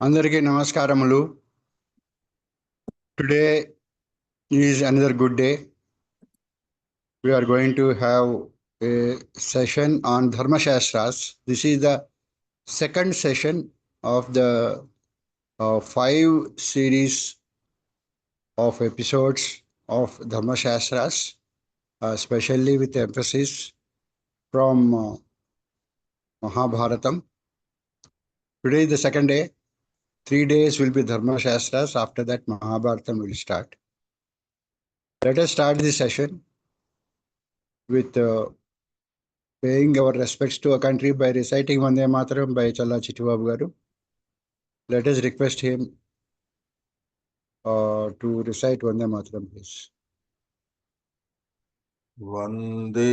అందరికీ నమస్కారములు. Today is another good day. We are going to have a session on Dharma Sastras. This is the second session of the 5 series of episodes of Dharma Shastras, especially with emphasis from Mahabharatam. Today is the second day. 3 days will be Dharma Shastras. After that, Mahabharatam will start. Let us start this session with paying our respects to a country by reciting Vande Mataram by Challa Chittubabu Garu. Let us request him to recite Vande Mataram, please. Vande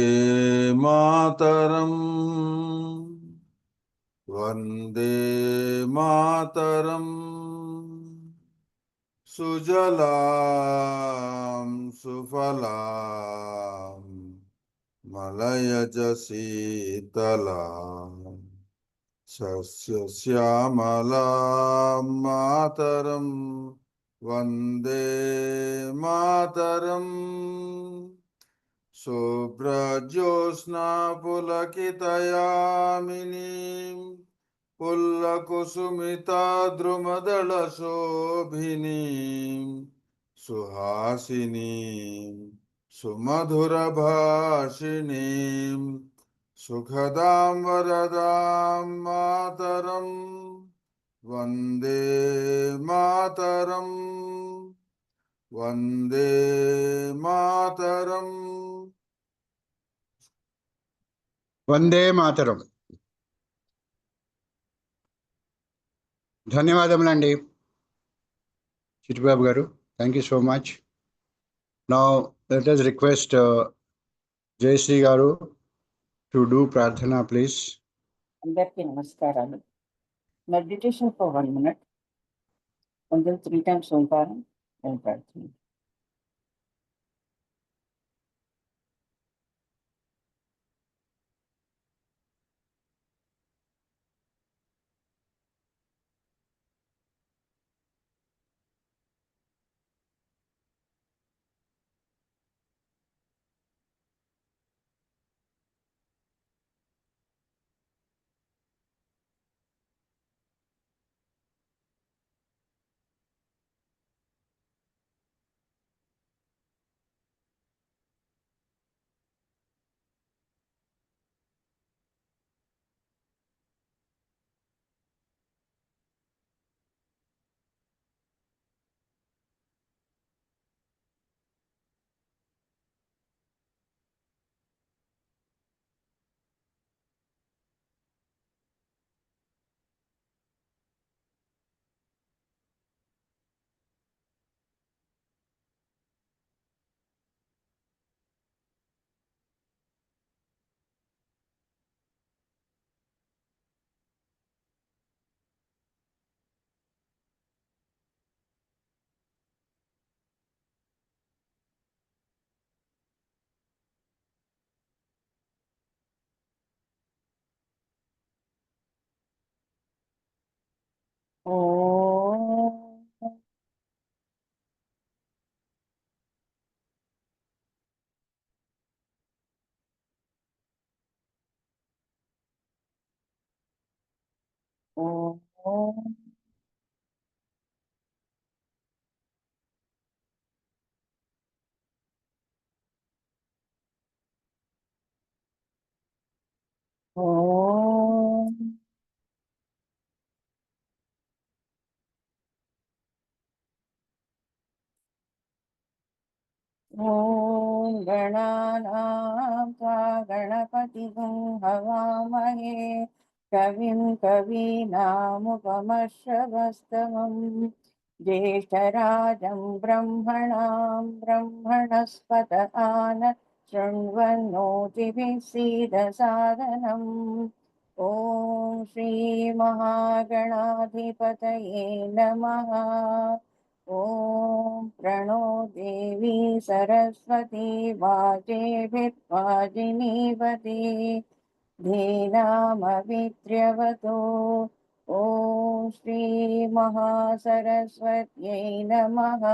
Mataram, Vande Mataram, Sujalam, Sufalam, Malayaj Sitalam, Sasya Syamalam Mataram, Vande Mataram. Subrajosna pulakitayaminim pullakusumita drumadala shobhinim suhasinim sumadhura bhashinim sukhadam varadam mataram vande mataram vande mataram. Vande Mataram. ధన్యవాదములండి Chittubabu garu. Thank you so much. Now let us request Jayashree garu to do ప్రార్థన please. అందరికీ నమస్కారాలు. Meditation for 1 minute. కొంచెం 3 times Omkaram and ప్రార్థన. ॐ गणानां त्वा गणपतिगुं हवामहे कविं कवीनामुपमश्रवस्तमं ज्येष्ठराजं ब्रह्मणां ब्रह्मणस्पत आन शृण्वन्नोतिभिः सीदसादनम् ॐ श्रीमहागणाधिपतये नमः। ॐ प्रणो देवी सरस्वती वाजेभिर्वाजिनीवती धीनामवित्र्यवतो ॐ श्री महासरस्वत्यै नमः।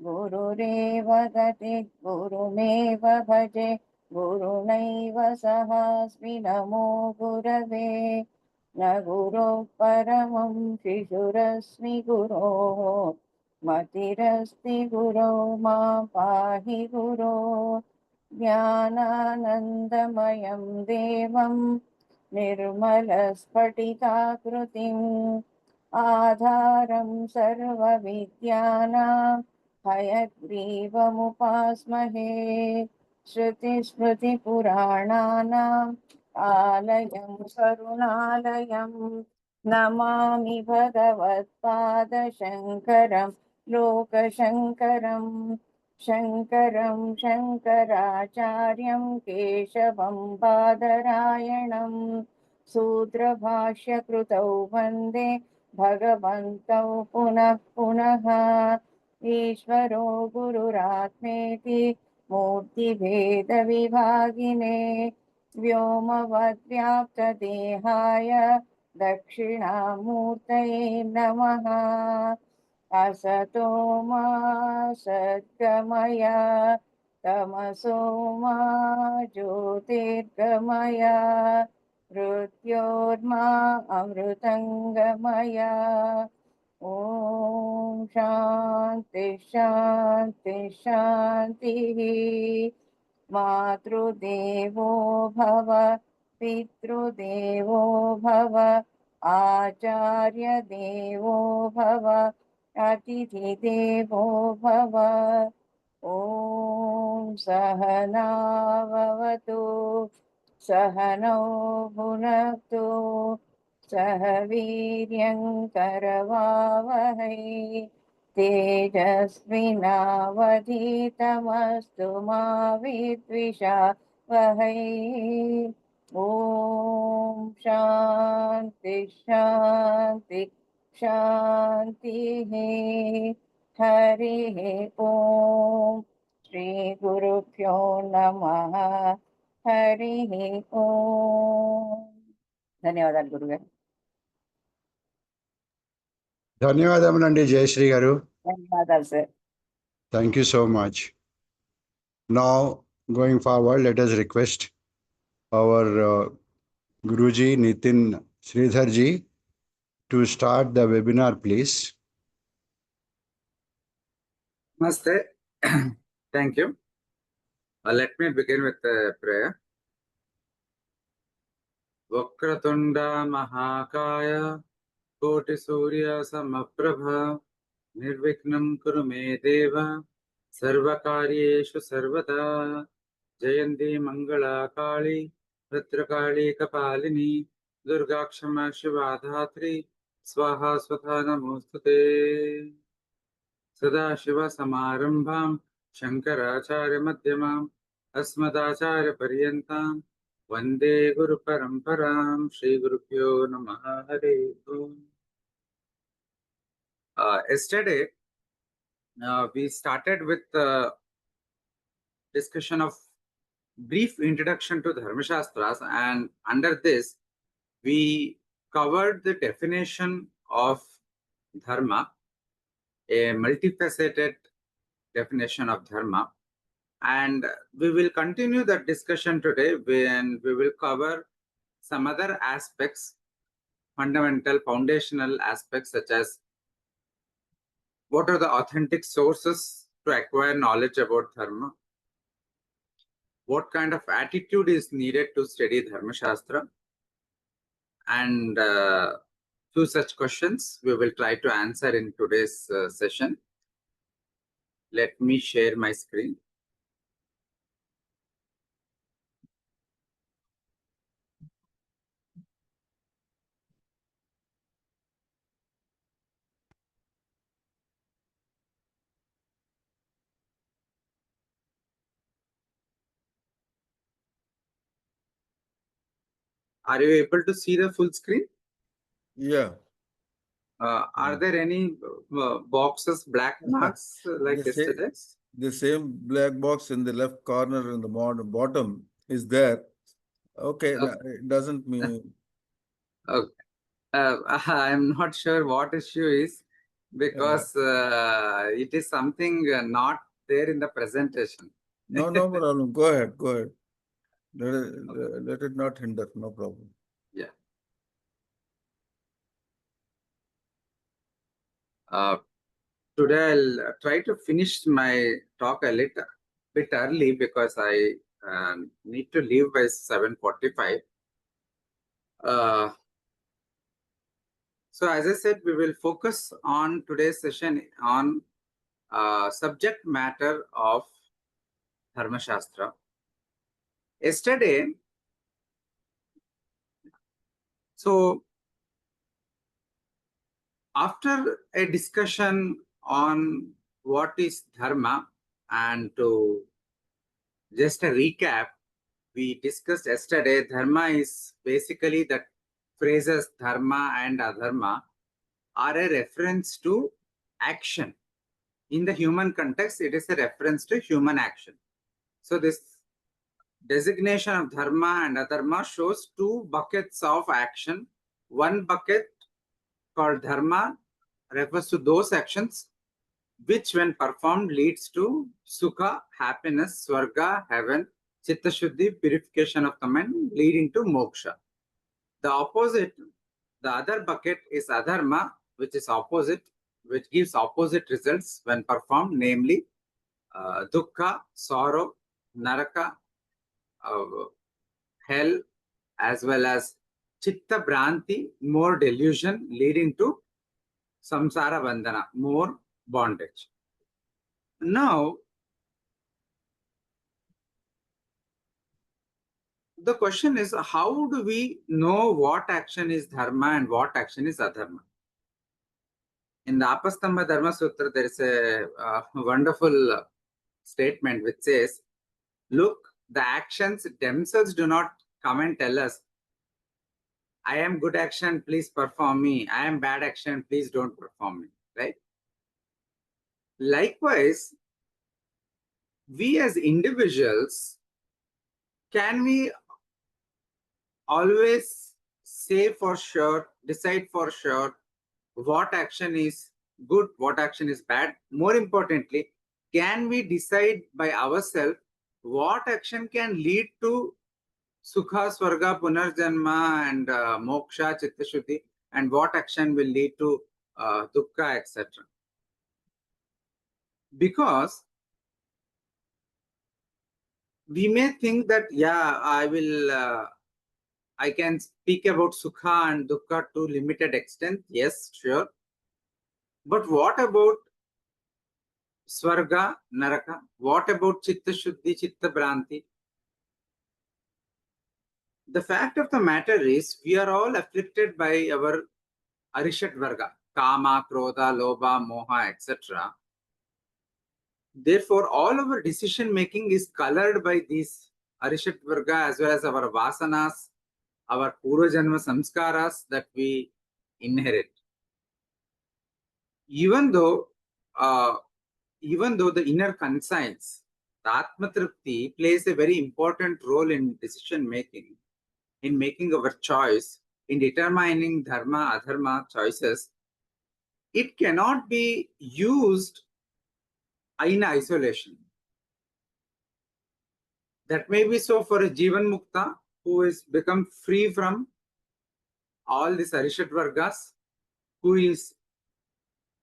गुरुरेव गति गुरुमेव भजे गुरुनैव सहास्मि नमो गुरवे। न गुरोः परमं शिशुरस्मि गुरोः मतिरस्ति गुरो मां पाहि गुरो। ज्ञानानन्दमयं देवं निर्मलस्फटिकाकृतिम् आधारं सर्वविद्यानां हयग्रीवमुपास्महे। श्रुतिस्मृतिपुराणानाम् आलयं करुणालयं नमामि भगवत्पादशङ्करं लोकशङ्करं। शङ्करं शङ्कराचार्यं केशवं बादरायणं सूत्रभाष्यकृतौ वन्दे भगवन्तौ पुनः पुनः। ईश्वरो गुरुरात्मेति मूर्तिभेदविभागिने व्योमवद्व्याप्तदेहाय दक्षिणामूर्तये नमः। असतो मा सद्गमय तमसो मा ज्योतिर्गमय मृत्योर्मा अमृतङ्गमय। ॐ शान्ति शान्ति शान्तिः। मातृदेवो भव पितृदेवो भव आचार्यदेवो भव अतिथिदेवो भव। ॐ सहनाववतु सहनौ भुनक्तु सह वीर्यङ्करवावहै तेजस्विनावधीतमस्तु मा विद्विषावहै। ॐ शान्ति शान्ति शान्तिः। हरिः ॐ श्रीगुरुभ्यो नमः। हरिः ॐ। ధన్యవాదాలు గురుగారు. ధన్యవాదములండి జయశ్రీ గారు. ధన్యవాదాలు sir. Thank you so much. Now, going forward, let us request our Guruji Nithin Sridhar ji to start the webinar, please. Namaste. Thank you. Let me begin with a prayer. Vakratunda Mahakaya Koti Surya Samaprabha Nirviknam Kurume Deva Sarvakaryeshu Sarvada Jayanti Mangala Kali Ratrakali Kapalini Durgakshama Shivadhatri Swaha Swatha Namostate Sada Shiva Samarambham Shankaracharya Madhyamam Asmadacharya Paryantam Vande Guru Paramparam Shri Gurupyo Namaha Hare Om. Yesterday we started with discussion of brief introduction to Dharma Sastras, and under this we covered the definition of Dharma, a multifaceted definition of Dharma, and we will continue that discussion today when we will cover some other aspects, fundamental foundational aspects, such as what are the authentic sources to acquire knowledge about Dharma, what kind of attitude is needed to study Dharma Shastra, and few such questions we will try to answer in today's session. Let me share my screen. Are you able to see the full screen? Yeah. Are there any boxes, black marks like yesterday? The same black box in the left corner in the bottom is there. Okay, Okay. it doesn't mean. Okay. I'm not sure what issue is, because it is something not there in the presentation. No problem. Go ahead. Go ahead. Let it not hinder. No problem. Yeah. Today I'll try to finish my talk a little bit early, because I need to leave by 7:45. So as I said, we will focus on today's session on subject matter of Dharma Shastra. Yesterday, so after a discussion on what is Dharma, and to just a recap, we discussed yesterday, Dharma is basically the phrases Dharma and Adharma are a reference to action. In the human context, it is a reference to human action. So this designation of Dharma and Adharma shows two buckets of action. One bucket called Dharma refers to those actions which when performed leads to Sukha, happiness, Swarga, heaven, Chitta Shuddhi, purification of the mind, leading to Moksha. The opposite, the other bucket is Adharma, which is opposite, which gives opposite results when performed, namely Dukkha, sorrow, Naraka, hell, as well as Chitta Bhranti, more delusion, leading to Samsara Bandhana, more bondage. Now, the question is, how do we know what action is Dharma and what action is Adharma? In the Apastamba Dharma Sutra, there is a wonderful statement which says, look, the actions themselves do not come and tell us, I am good action, please perform me. I am bad action, please don't perform me, right? Likewise, we as individuals, can we always say for sure, decide for sure what action is good, what action is bad? More importantly, can we decide by ourselves what action can lead to Sukha, Swarga, Punarjanma, and Moksha, Chitta Shuddhi, and what action will lead to Dukkha, etc.? Because we may think that, yeah, I can speak about Sukha and Dukkha to limited extent. Yes, sure. But what about Swarga, Naraka? What about Chitta Shuddhi, Chitta Bhranti? The fact of the matter is, we are all afflicted by our Arishat Varga, Kama, Krodha, Lobha, Moha, etc. Therefore, all our decision making is colored by these Arishat Varga as well as our Vasanas, our Purva Janma Samskaras that we inherit. Even though the inner conscience, the Atma Tripti, plays a very important role in decision making, in making our choice, in determining Dharma, Adharma choices, it cannot be used in isolation. That may be so for a Jivan Mukta who is become free from all these Arishat Vargas, who is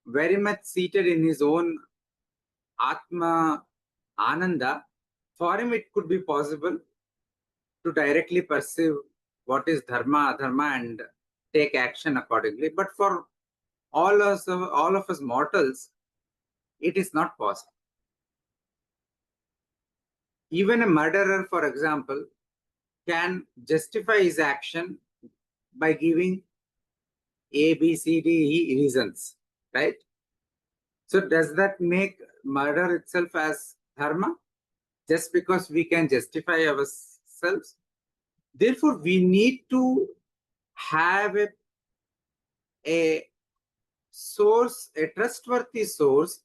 very much seated in his own Atma Ananda. For him, it could be possible to directly perceive what is Dharma, Adharma, and take action accordingly. But for all of us mortals, it is not possible. Even a murderer, for example, can justify his action by giving A, B, C, D, E reasons, right? So does that make murder itself as Dharma? Just because we can justify ourselves? Therefore, we need to have a source, a trustworthy source,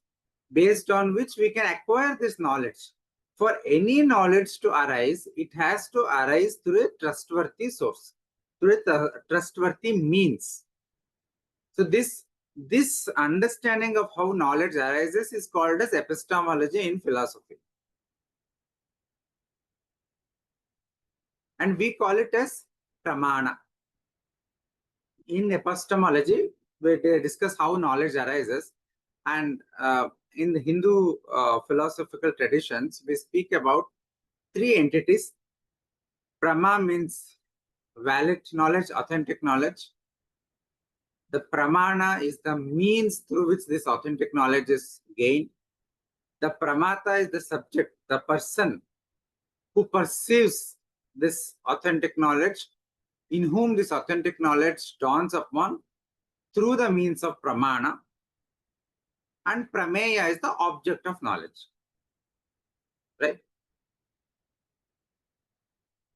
based on which we can acquire this knowledge. For any knowledge to arise, it has to arise through a trustworthy source, through a trustworthy means. So this understanding of how knowledge arises is called as epistemology in philosophy. And we call it as pramana. In epistemology, we discuss how knowledge arises. And in the Hindu philosophical traditions, we speak about three entities. Prama means valid knowledge, authentic knowledge. The pramana is the means through which this authentic knowledge is gained. The pramata is the subject, the person who perceives this authentic knowledge, in whom this authentic knowledge dawns upon through the means of pramana. And prameya is the object of knowledge. Right?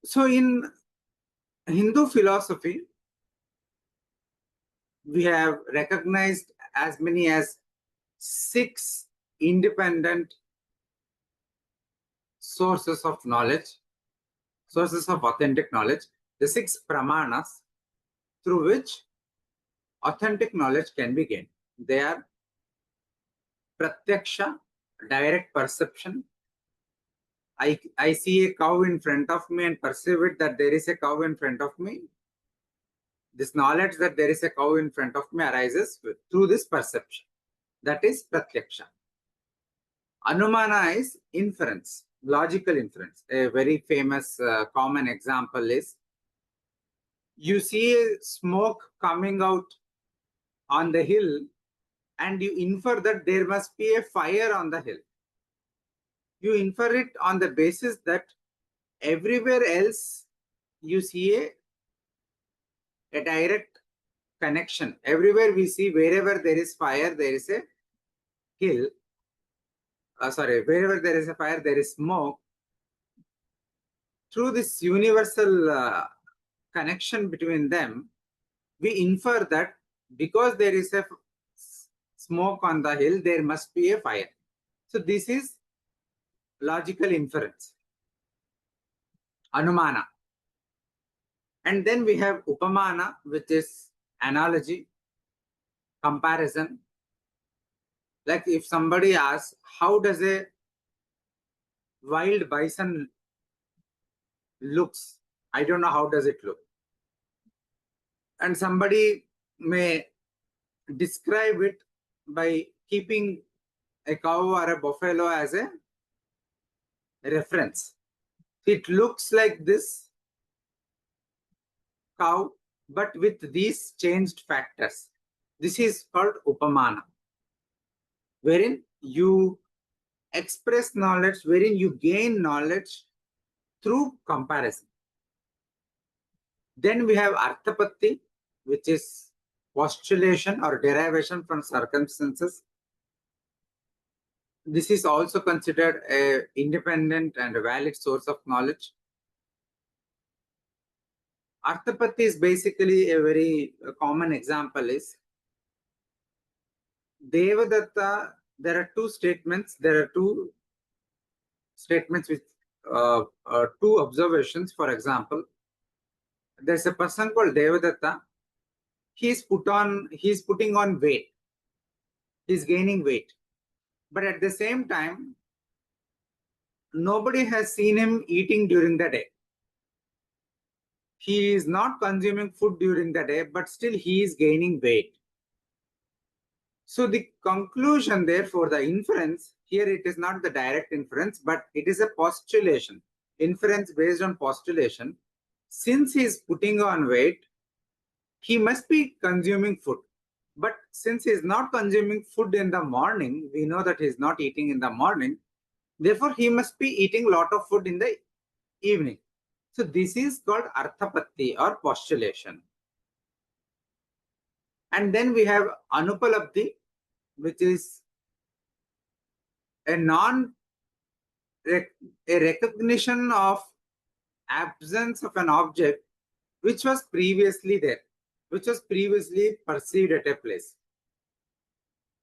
So in Hindu philosophy, we have recognized as many as 6 independent sources of knowledge, sources of authentic knowledge, the 6 pramanas through which authentic knowledge can be gained. They are pratyaksha, direct perception. I see a cow in front of me and perceive it that there is a cow in front of me. This knowledge that there is a cow in front of me arises through this perception. That is pratyaksha. Anumana is inference, logical inference. A very famous common example is you see a smoke coming out on the hill and you infer that there must be a fire on the hill. You infer it on the basis that everywhere else you see a direct connection. Everywhere we see, wherever there is fire, there is a hill. Wherever there is a fire, there is smoke. Through this universal connection between them, we infer that because there is a smoke on the hill, there must be a fire. So this is logical inference, anumana. And then we have upamana, which is analogy, comparison. Like if somebody asks, how does a wild bison looks? I don't know how does it look. And somebody may describe it by keeping a cow or a buffalo as a reference. It looks like this cow, but with these changed factors. This is called upamana, wherein you express knowledge, wherein you gain knowledge through comparison. Then we have arthapatti, which is postulation or derivation from circumstances. This is also considered an independent and a valid source of knowledge. Arthapatti is basically a very common example is Devadatta. There are 2 statements. There are 2 statements with 2 observations. For example, there's a person called Devadatta. He's putting on weight. He's gaining weight. But at the same time, nobody has seen him eating during the day. He is not consuming food during the day, but still he is gaining weight. So the conclusion, therefore, the inference, here it is not the direct inference, but it is a postulation. Inference based on postulation. Since he is putting on weight, he must be consuming food. But since he is not consuming food in the morning, we know that he is not eating in the morning. Therefore, he must be eating a lot of food in the evening. So this is called arthapatti or postulation. And then we have anupalabdhi, which is a recognition of absence of an object which was previously there, which was previously perceived at a place.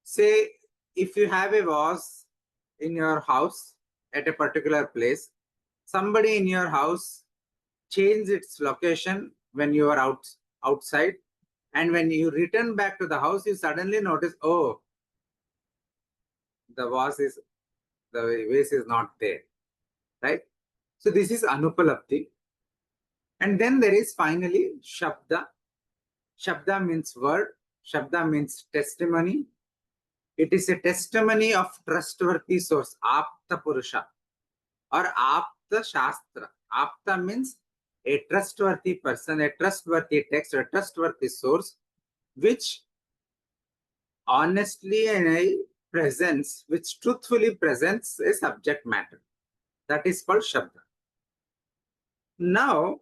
Say, if you have a vase in your house at a particular place, somebody in your house changed its location when you are outside, And when you return back to the house, you suddenly notice, oh, the vase is not there, right? So this is Anupalabdhi. And then there is finally Shabda. Shabda means word. Shabda means testimony. It is a testimony of trustworthy source, Apta Purusha or Apta Shastra. Apta means a trustworthy person, a trustworthy text, a trustworthy source, which honestly which truthfully presents a subject matter. That is called Shabda. Now,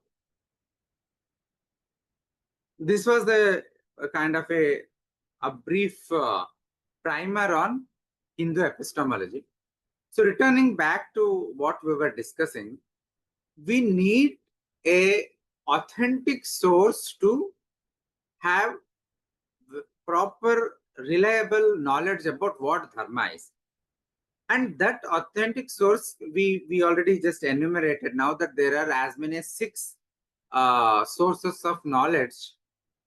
this was the kind of a brief primer on Hindu epistemology. So returning back to what we were discussing, we need a authentic source to have proper, reliable knowledge about what Dharma is. And that authentic source, we already just enumerated now that there are as many as 6 sources of knowledge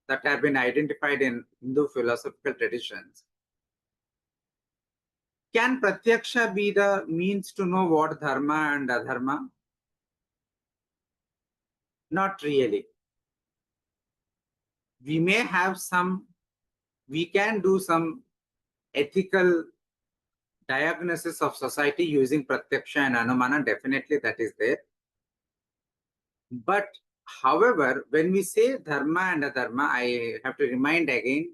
that have been identified in Hindu philosophical traditions. Can Pratyaksha be the means to know what Dharma and Adharma? Not really. We can do some ethical diagnosis of society using Pratyaksha and Anumana, definitely that is there. But however, when we say Dharma and Adharma, I have to remind again,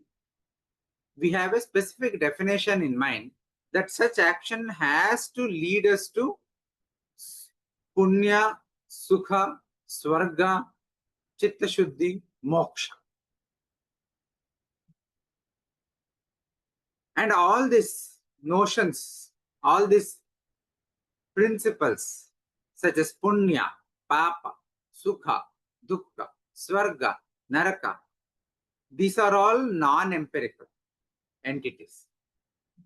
we have a specific definition in mind that such action has to lead us to Punya, Sukha, Swarga, Chitta Shuddhi, Moksha. And all these notions, all these principles, such as Punya, Papa, Sukha, Dukkha, Swarga, Naraka, these are all non-empirical entities.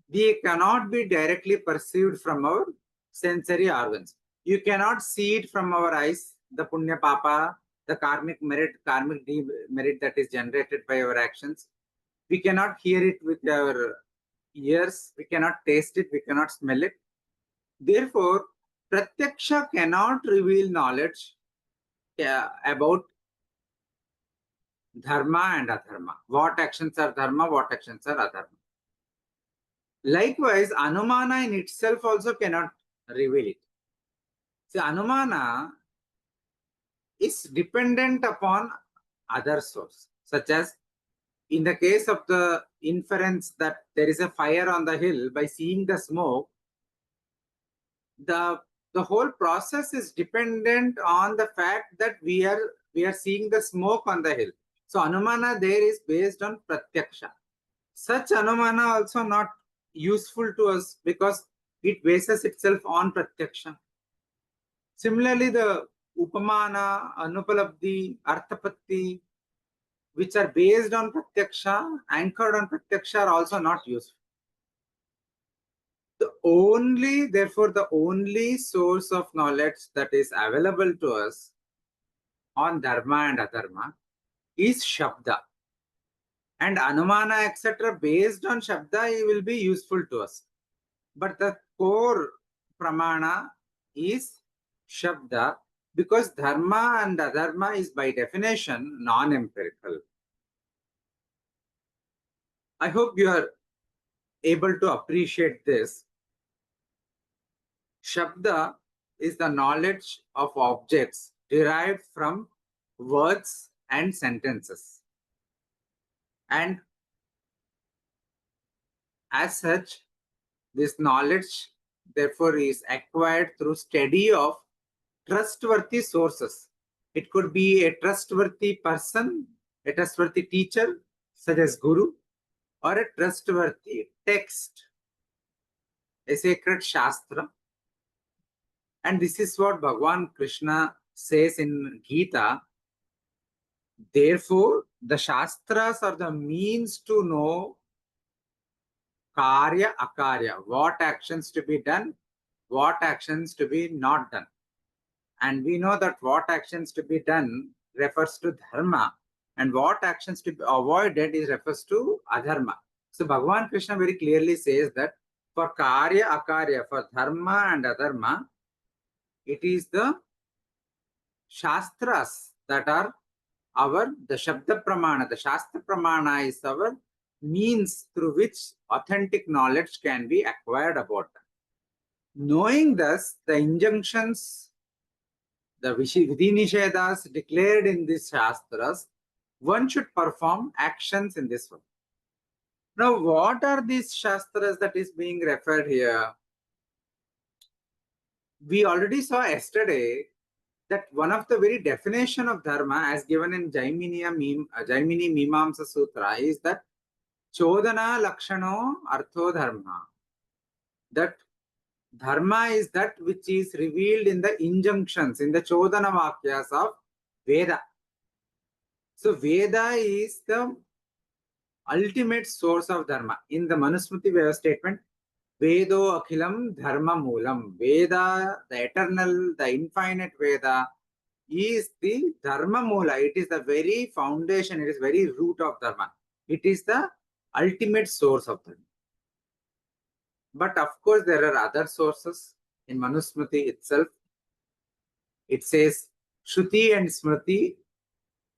They cannot be directly perceived from our sensory organs. You cannot see it from our eyes, the Punya Papa, the karmic merit that is generated by our actions. We cannot hear it with our ears, we cannot taste it, we cannot smell it. Therefore, Pratyaksha cannot reveal knowledge about Dharma and Adharma. What actions are Dharma, what actions are Adharma. Likewise, Anumana in itself also cannot reveal it. See, Anumana is dependent upon other source, such as in the case of the inference that there is a fire on the hill, by seeing the smoke, the whole process is dependent on the fact that we are seeing the smoke on the hill. So Anumana there is based on Pratyaksha. Such Anumana also not useful to us because it bases itself on Pratyaksha. Similarly, the Upamana, Anupalabdhi, Arthapatti, which are based on Pratyaksha, anchored on Pratyaksha, are also not useful. Therefore, the only source of knowledge that is available to us on Dharma and Adharma is Shabda. And Anumana, etc., based on Shabda, will be useful to us. But the core Pramana is Shabda, because Dharma and Adharma is by definition non-empirical. I hope you are able to appreciate this. Shabda is the knowledge of objects derived from words and sentences. And as such, this knowledge therefore is acquired through study of trustworthy sources. It could be a trustworthy person, a trustworthy teacher, such as Guru, or a trustworthy text, a sacred Shastra. And this is what Bhagavan Krishna says in Gita. Therefore, the Shastras are the means to know Karya Akarya, what actions to be done, what actions to be not done. And we know that what actions to be done refers to Dharma, and what actions to be avoided is refers to adharma. So Bhagavan Krishna very clearly says that for karya, akarya, for dharma and adharma, it is the Shastras that are the Shabda Pramana. The Shastra Pramana is our means through which authentic knowledge can be acquired about them. Knowing thus the injunctions, the Vidhi Nishedas declared in these Shastras, one should perform actions in this way. Now, what are these Shastras that is being referred here? We already saw yesterday that one of the very definition of dharma as given in Jaimini Mimamsa Sutra is that Chodana Lakshano Artho Dharma. That dharma is that which is revealed in the injunctions, in the Chodana Vakyas of Veda. So Veda is the ultimate source of dharma. In the Manusmriti Veda statement, Vedo Akhilam Dharma Moolam. Veda, the eternal, the infinite Veda, is the Dharma Moola. It is the very foundation, it is very root of Dharma. It is the ultimate source of Dharma. But of course, there are other sources. In Manusmriti itself, it says Shruti and Smriti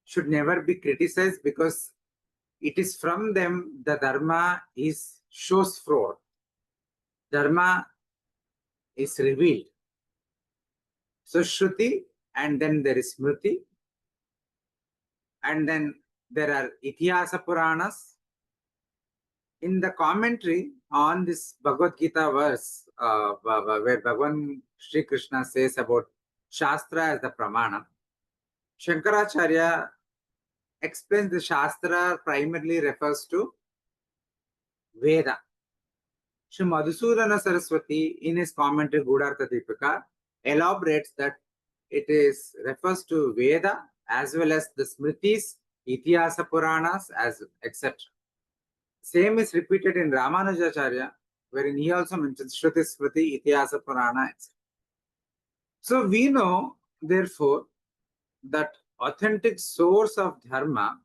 should never be criticized because it is from them the Dharma shows forth. Dharma is revealed. So Shruti, and then there is Smriti, and then there are Itihasa Puranas. In the commentary on this Bhagavad Gita verse, where Bhagavan Sri Krishna says about Shastra as the Pramana, Shankaracharya explains the Shastra primarily refers to Veda. Shri Madhusudana Saraswati, in his commentary Gudhartha Deepika, elaborates that it refers to Veda as well as the Smritis, Itihasa Puranas, etc. Same is repeated in Ramanujacharya, wherein he also mentions Shruti, Smriti, Itihasa Purana, etc. So we know, therefore, that authentic source of dharma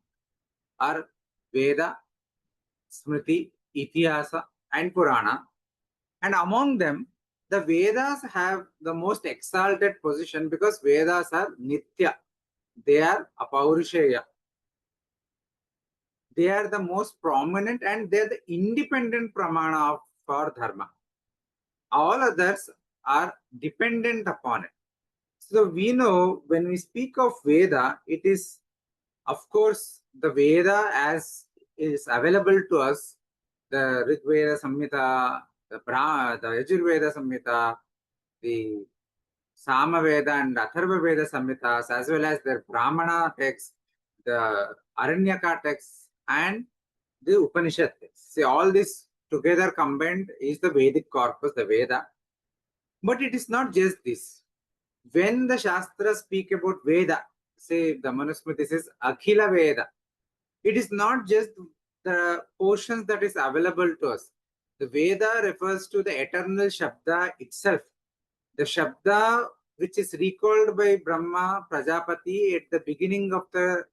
are Veda, Smriti, Itihasa, and Purana. And among them, the Vedas have the most exalted position because Vedas are Nitya. They are Apaurisheya. They are the most prominent and they are the independent pramana for dharma. All others are dependent upon it. So we know when we speak of Veda, it is, of course, the Veda as is available to us, the Rig Veda Samhita, the Yajurveda Samhita, the Sama Veda and Atharva Veda Samhitas, as well as their Brahmana texts, the Aranyaka texts, and the Upanishad texts. See, all this together combined is the Vedic corpus, the Veda. But it is not just this. When the Shastras speak about Veda, say the Manusmriti says Akhila Veda, it is not just the portions that is available to us. The Veda refers to the eternal Shabda itself. The Shabda which is recalled by Brahma Prajapati at the beginning of the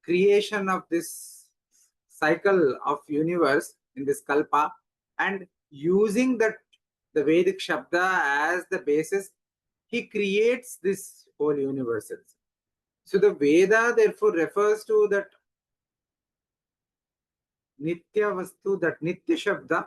creation of this cycle of universe in this Kalpa, and using the Vedic Shabda as the basis, he creates this whole universe. So the Veda therefore refers to that Nitya Vastu, that Nitya Shabda,